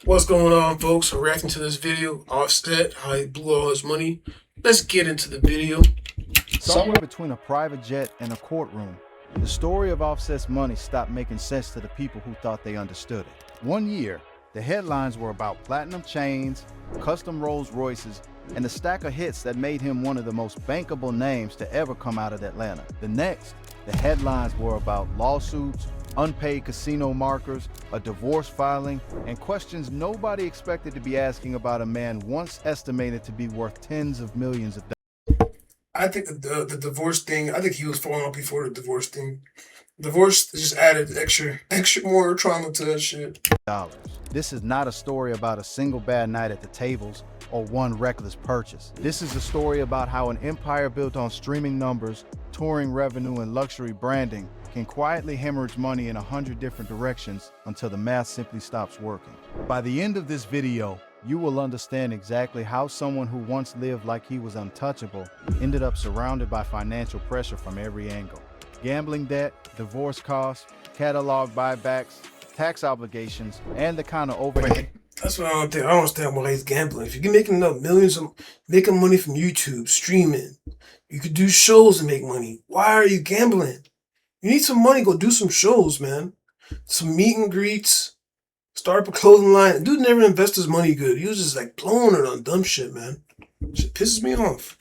What's going on, folks? I'm reacting to this video. Offset, how he blew all his money. Let's get into the video. Somewhere between a private jet and a courtroom, the story of Offset's money stopped making sense to the people who thought they understood it. One year, the headlines were about platinum chains, custom Rolls Royces, and a stack of hits that made him one of the most bankable names to ever come out of Atlanta. The next, the headlines were about lawsuits, unpaid casino markers, a divorce filing, and questions nobody expected to be asking about a man once estimated to be worth tens of millions of I think the divorce thing, I think he was falling off before the divorce thing. Divorce just added extra more trauma to that shit. dollars. This is not a story about a single bad night at the tables or one reckless purchase. This is a story about how an empire built on streaming numbers, touring revenue, and luxury branding can quietly hemorrhage money in 100 different directions until the math simply stops working. By the end of this video, you will understand exactly how someone who once lived like he was untouchable ended up surrounded by financial pressure from every angle. Gambling debt, divorce costs, catalog buybacks, tax obligations, and the kind of overhead. That's what I don't think. I don't understand why he's gambling. If you're making enough millions of making money from YouTube, streaming, you could do shows and make money. Why are you gambling? You need some money, go do some shows, man. Some meet and greets. Start up a clothing line. Dude never invests his money good. He was just like blowing it on dumb shit, man. Shit pisses me off.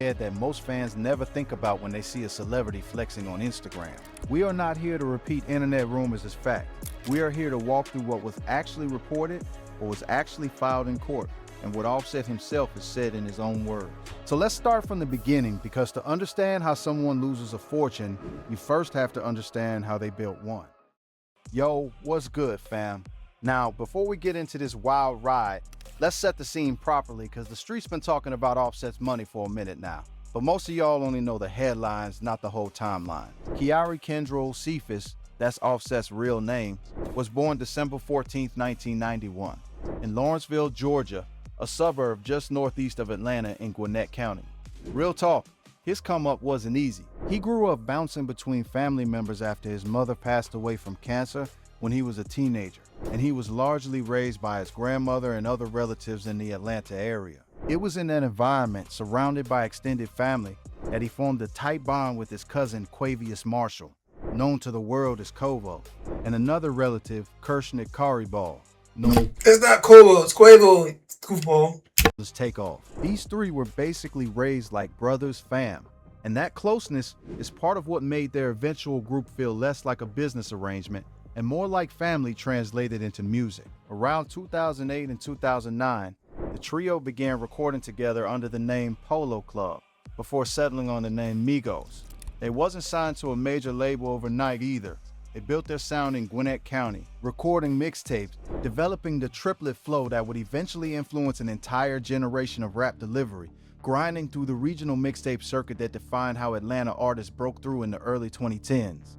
That most fans never think about when they see a celebrity flexing on Instagram. We are not here to repeat internet rumors as fact. We are here to walk through what was actually reported, what was actually filed in court, and what Offset himself has said in his own words. So let's start from the beginning, because to understand how someone loses a fortune, you first have to understand how they built one. Yo, what's good, fam? Now, before we get into this wild ride, let's set the scene properly, because the street's been talking about Offset's money for a minute now. But most of y'all only know the headlines, not the whole timeline. Kiari Kendrell Cephas, that's Offset's real name, was born December 14, 1991, in Lawrenceville, Georgia, a suburb just northeast of Atlanta in Gwinnett County. Real talk, his come up wasn't easy. He grew up bouncing between family members after his mother passed away from cancer when he was a teenager, and he was largely raised by his grandmother and other relatives in the Atlanta area. It was in that environment, surrounded by extended family, that he formed a tight bond with his cousin Quavius Marshall, known to the world as Kovo, and another relative, Kershnik Karibal, known It's not Quavo, it's Quavo. Goofball. as Takeoff. These three were basically raised like brothers fam, and that closeness is part of what made their eventual group feel less like a business arrangement and more like family translated into music. Around 2008 and 2009, the trio began recording together under the name Polo Club, before settling on the name Migos. They wasn't signed to a major label overnight either. They built their sound in Gwinnett County, recording mixtapes, developing the triplet flow that would eventually influence an entire generation of rap delivery, grinding through the regional mixtape circuit that defined how Atlanta artists broke through in the early 2010s.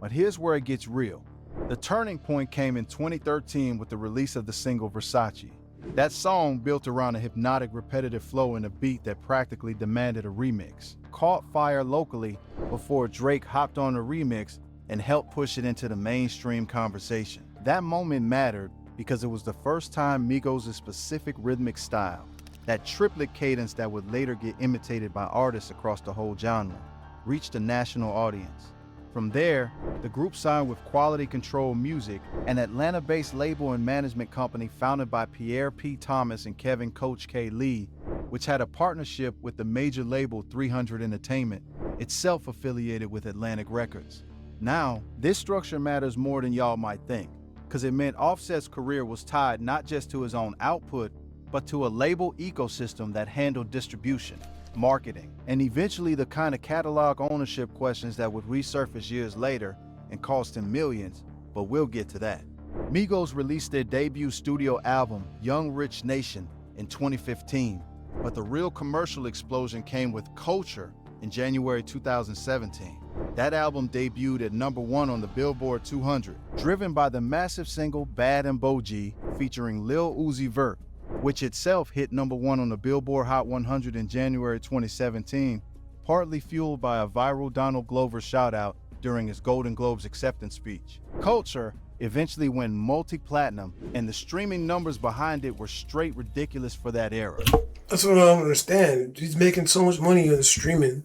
But here's where it gets real. The turning point came in 2013 with the release of the single Versace. That song, built around a hypnotic, repetitive flow and a beat that practically demanded a remix, caught fire locally before Drake hopped on the remix and helped push it into the mainstream conversation. That moment mattered because it was the first time Migos' specific rhythmic style, that triplet cadence that would later get imitated by artists across the whole genre, reached a national audience. From there, the group signed with Quality Control Music, an Atlanta-based label and management company founded by Pierre P. Thomas and Kevin Coach K. Lee, which had a partnership with the major label 300 Entertainment, itself affiliated with Atlantic Records. Now, this structure matters more than y'all might think, because it meant Offset's career was tied not just to his own output, but to a label ecosystem that handled distribution, marketing, and eventually the kind of catalog ownership questions that would resurface years later and cost him millions, but we'll get to that. Migos released their debut studio album, Young Rich Nation, in 2015, but the real commercial explosion came with Culture in January 2017. That album debuted at #1 on the Billboard 200, driven by the massive single Bad and Bougie featuring Lil Uzi Vert, which itself hit #1 on the Billboard Hot 100 in January 2017, partly fueled by a viral Donald Glover shoutout during his Golden Globes acceptance speech. Culture, eventually went multi-platinum, and the streaming numbers behind it were straight ridiculous for that era. That's what I don't understand. He's making so much money on the streaming.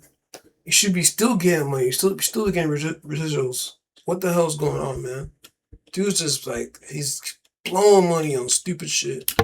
He should be still getting money. Still getting residuals. What the hell's going on, man? Dude's just like he's blowing money on stupid shit.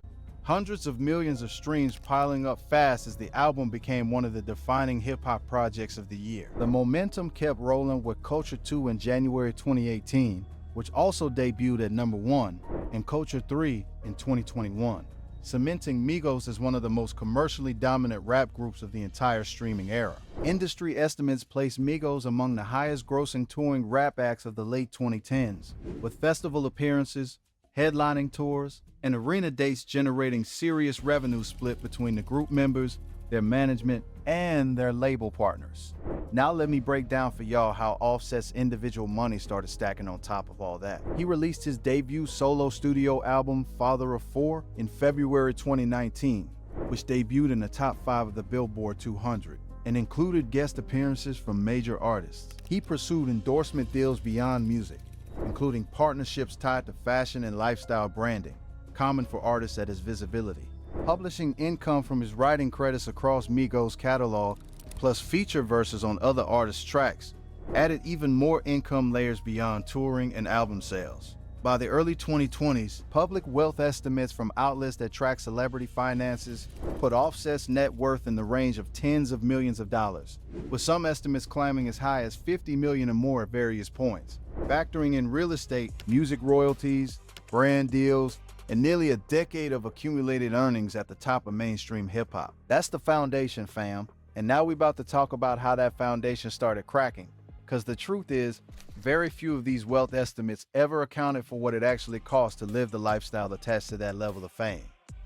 Hundreds of millions of streams piling up fast as the album became one of the defining hip-hop projects of the year. The momentum kept rolling with Culture 2 in January 2018, which also debuted at #1, and Culture 3 in 2021, cementing Migos as one of the most commercially dominant rap groups of the entire streaming era. Industry estimates place Migos among the highest-grossing touring rap acts of the late 2010s, with festival appearances, headlining tours, and arena dates generating serious revenue split between the group members, their management, and their label partners. Now let me break down for y'all how Offset's individual money started stacking on top of all that. He released his debut solo studio album, Father of Four, in February 2019, which debuted in the top 5 of the Billboard 200 and included guest appearances from major artists. He pursued endorsement deals beyond music, including partnerships tied to fashion and lifestyle branding, common for artists at his visibility. Publishing income from his writing credits across Migos' catalog, plus feature verses on other artists' tracks, added even more income layers beyond touring and album sales. By the early 2020s, public wealth estimates from outlets that track celebrity finances put Offset's net worth in the range of tens of millions of dollars, with some estimates climbing as high as 50 million or more at various points. Factoring in real estate, music royalties, brand deals, and nearly a decade of accumulated earnings at the top of mainstream hip-hop. That's the foundation, fam. And now we're about to talk about how that foundation started cracking. Because the truth is, very few of these wealth estimates ever accounted for what it actually costs to live the lifestyle attached to that level of fame.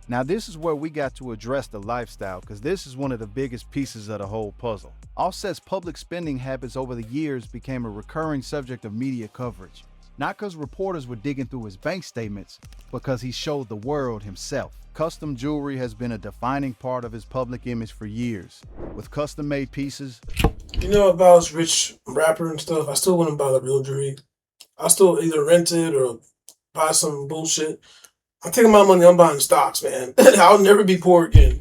Now this is where we got to address the lifestyle, because this is one of the biggest pieces of the whole puzzle. Offset's public spending habits over the years became a recurring subject of media coverage. Not because reporters were digging through his bank statements, because he showed the world himself. Custom jewelry has been a defining part of his public image for years. With custom-made pieces. You know, if I was rich rapper and stuff, I still wouldn't buy the real jewelry. I still either rent it or buy some bullshit. I'm taking my money, I'm buying stocks, man. I'll never be poor again.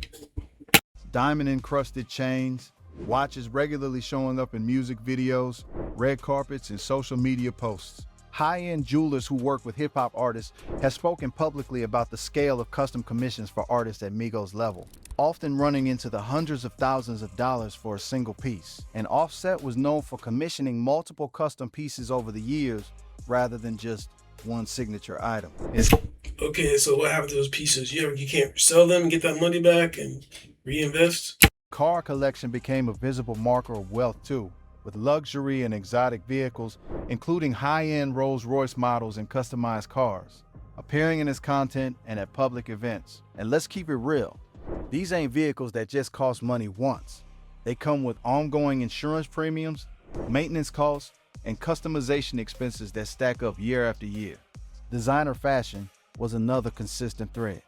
Diamond-encrusted chains, watches regularly showing up in music videos, red carpets, and social media posts. High-end jewelers who work with hip-hop artists have spoken publicly about the scale of custom commissions for artists at Migos level, often running into the hundreds of thousands of dollars for a single piece. And Offset was known for commissioning multiple custom pieces over the years, rather than just one signature item. Okay, so what happened to those pieces? You can't sell them and get that money back and reinvest? Car collection became a visible marker of wealth too, with luxury and exotic vehicles, including high-end Rolls-Royce models and customized cars, appearing in his content and at public events. And let's keep it real, these ain't vehicles that just cost money once. They come with ongoing insurance premiums, maintenance costs, and customization expenses that stack up year after year. Designer fashion was another consistent thread.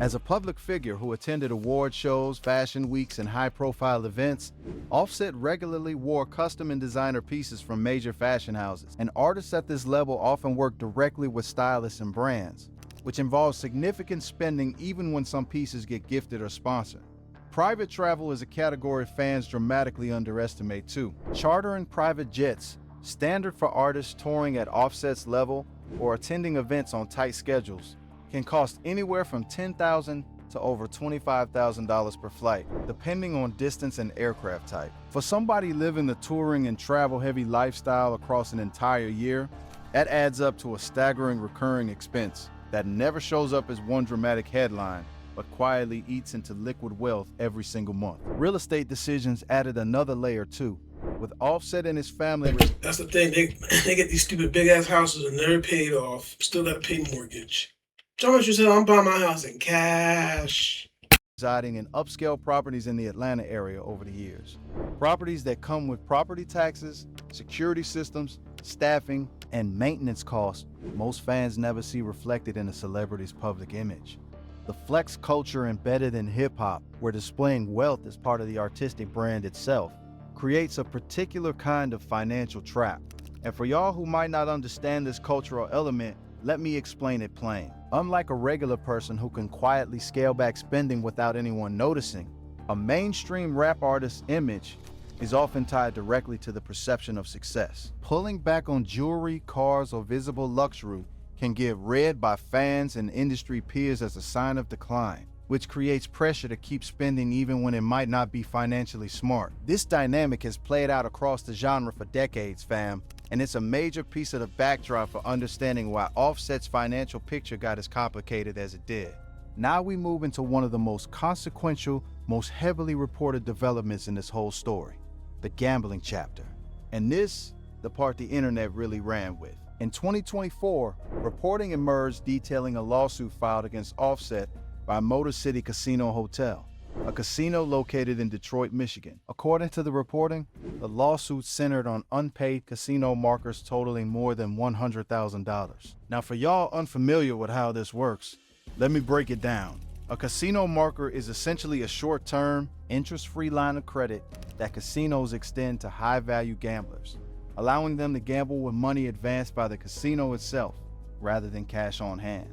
As a public figure who attended award shows, fashion weeks, and high-profile events, Offset regularly wore custom and designer pieces from major fashion houses, and artists at this level often work directly with stylists and brands, which involves significant spending even when some pieces get gifted or sponsored. Private travel is a category fans dramatically underestimate too. Chartering private jets, standard for artists touring at Offset's level or attending events on tight schedules, can cost anywhere from $10,000 to over $25,000 per flight, depending on distance and aircraft type. For somebody living the touring and travel-heavy lifestyle across an entire year, that adds up to a staggering recurring expense that never shows up as one dramatic headline, but quietly eats into liquid wealth every single month. Real estate decisions added another layer too. With Offset and his family. That's the thing, they get these stupid big-ass houses and never paid off, still gotta pay mortgage. John just said, I'm buying my house in cash. Residing in upscale properties in the Atlanta area over the years. Properties that come with property taxes, security systems, staffing, and maintenance costs most fans never see reflected in a celebrity's public image. The flex culture embedded in hip-hop, where displaying wealth is part of the artistic brand itself, creates a particular kind of financial trap. And for y'all who might not understand this cultural element, Let me explain it plain. Unlike a regular person who can quietly scale back spending without anyone noticing, a mainstream rap artist's image is often tied directly to the perception of success. Pulling back on jewelry, cars, or visible luxury can get read by fans and industry peers as a sign of decline, which creates pressure to keep spending even when it might not be financially smart. This dynamic has played out across the genre for decades, fam, and it's a major piece of the backdrop for understanding why Offset's financial picture got as complicated as it did. Now we move into one of the most consequential, most heavily reported developments in this whole story, the gambling chapter. And this, the part the internet really ran with. In 2024, reporting emerged detailing a lawsuit filed against Offset by Motor City Casino Hotel, a casino located in Detroit, Michigan. According to the reporting, the lawsuit centered on unpaid casino markers totaling more than $100,000. Now, for y'all unfamiliar with how this works, let me break it down. A casino marker is essentially a short-term, interest-free line of credit that casinos extend to high-value gamblers, allowing them to gamble with money advanced by the casino itself rather than cash on hand.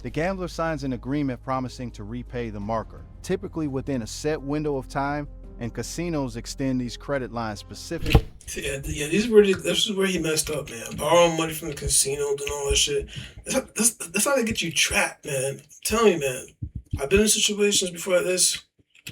The gambler signs an agreement promising to repay the marker, typically within a set window of time, and casinos extend these credit lines specifically. Yeah, this is where he messed up, man. Borrowing money from the casino and all that shit. That's how they get you trapped, man. I'm telling you, man. I've been in situations before this.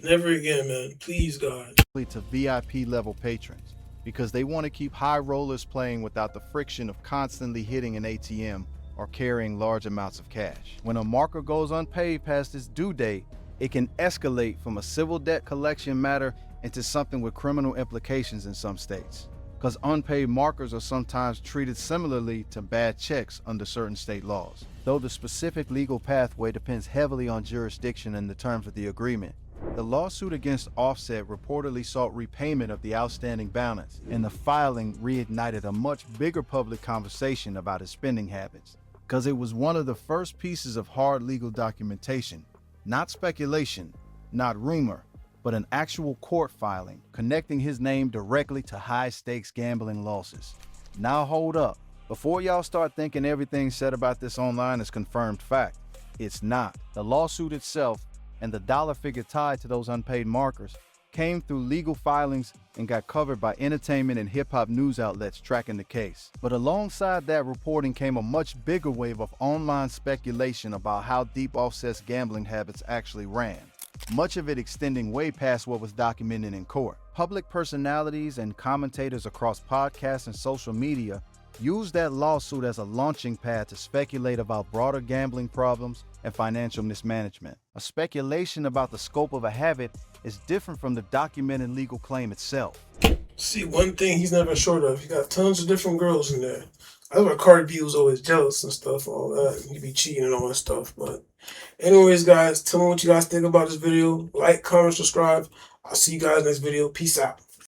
Never again, man. Please, God. To VIP level patrons, because they want to keep high rollers playing without the friction of constantly hitting an ATM or carrying large amounts of cash. When a marker goes unpaid past its due date, it can escalate from a civil debt collection matter into something with criminal implications in some states, because unpaid markers are sometimes treated similarly to bad checks under certain state laws. Though the specific legal pathway depends heavily on jurisdiction and the terms of the agreement, the lawsuit against Offset reportedly sought repayment of the outstanding balance, and the filing reignited a much bigger public conversation about his spending habits, because it was one of the first pieces of hard legal documentation, not speculation, not rumor, but an actual court filing connecting his name directly to high-stakes gambling losses. Now hold up. Before y'all start thinking everything said about this online is confirmed fact, it's not. The lawsuit itself and the dollar figure tied to those unpaid markers came through legal filings and got covered by entertainment and hip-hop news outlets tracking the case. But alongside that reporting came a much bigger wave of online speculation about how deep Offset's gambling habits actually ran, much of it extending way past what was documented in court. Public personalities and commentators across podcasts and social media used that lawsuit as a launching pad to speculate about broader gambling problems and financial mismanagement. A speculation about the scope of a habit is different from the documented legal claim itself. See, one thing he's never short of, he got tons of different girls in there. That's why Cardi B was always jealous and stuff, all that. He'd be cheating and all that stuff. But anyways, guys, tell me what you guys think about this video. Like, comment, subscribe. I'll see you guys next video. Peace out.